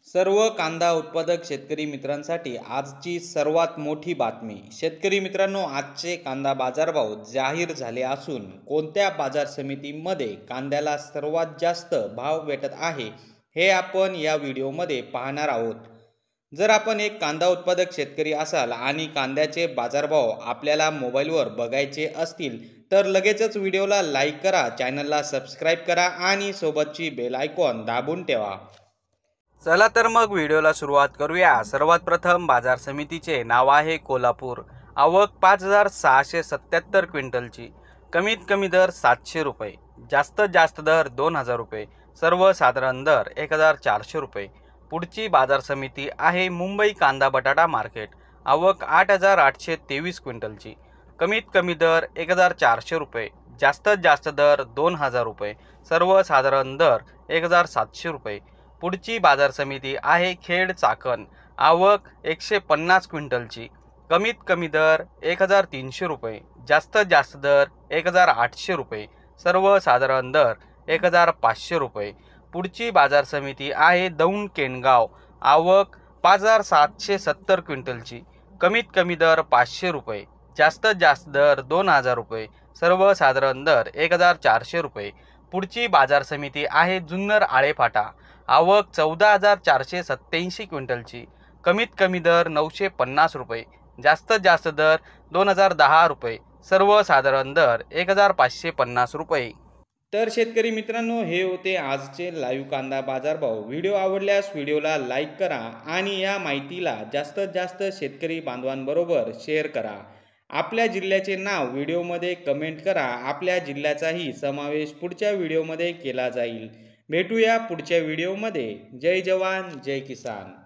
सर्व कांदा उत्पादक शेतकरी मित्रांसाठी आजची सर्वात मोठी बातमी। शेतकरी मित्रांनो, आजचे कांदा बाजारभाव जाहीर झाले असून कोणत्या बाजार समितीमध्ये कांद्याला सर्वात जास्त भाव भेटत आहे हे आपण या व्हिडिओमध्ये पाहणार आहोत। जर आपण एक कांदा उत्पादक शेतकरी असाल आणि कांद्याचे बाजारभाव आपल्याला मोबाईलवर बघायचे असतील तर लगेचच व्हिडिओला लाईक करा, चॅनलला सबस्क्राईब करा आणि सोबतची बेल आयकॉन दाबून ठेवा। चला तर मग व्हिडिओला सुरुवात करूया। सर्वात प्रथम बाजार समितीचे नाव आहे कोल्हापूर। आवक 5677 क्विंटलची। कमीत कमी दर 700 रुपये, जास्तीत जास्त दर 2000 रुपये, सर्वसाधारण दर 1400 रुपये। पुढची बाजार समिती आहे मुंबई कांदा बटाटा मार्केट। आवक 8823 क्विंटलची। कमीत कमी दर 1400 रुपये, जास्तीत जास्त दर 2000 रुपये, सर्वसाधारण दर 1700 रुपये। पुढची बाजार समिती आहे खेड चाकण। आवक 150 क्विंटलची। कमीत कमी दर 1300 रुपये, जास्तीत जास्त दर 1800 रुपये, सर्वसाधारण दर 1500 रुपये। पुढची बाजार समिती आहे दौंड केनगाव। आवक 5770 क्विंटलची। कमीत कमी दर 500 रुपये, जास्तीत जास्त दर 2000 रुपये, सर्वसाधारण दर 1400 रुपये। पुढची बाजार समिती आहे जुन्नर आळेफाटा। आवक 14487 क्विंटलची। कमीत कमी दर 950 रुपये, जास्तीत जास्त दर 2010 रुपये, सर्वसाधारण दर 1550 रुपये। तर शेतकरी मित्रांनो, हे होते आजचे लाईव्ह कांदा बाजारभाव। व्हिडिओ आवडल्यास व्हिडिओला लाईक करा आणि या माहितीला जास्तीत जास्त शेतकरी बांधवांबरोबर शेअर करा। आपल्या जिल्ह्याचे नाव व्हिडिओमध्ये कमेंट करा, आपल्या जिल्ह्याचाही समावेश पुढच्या व्हिडिओमध्ये केला जाईल। भेटूया पुढच्या व्हिडिओमध्ये। जय जवान जय किसान।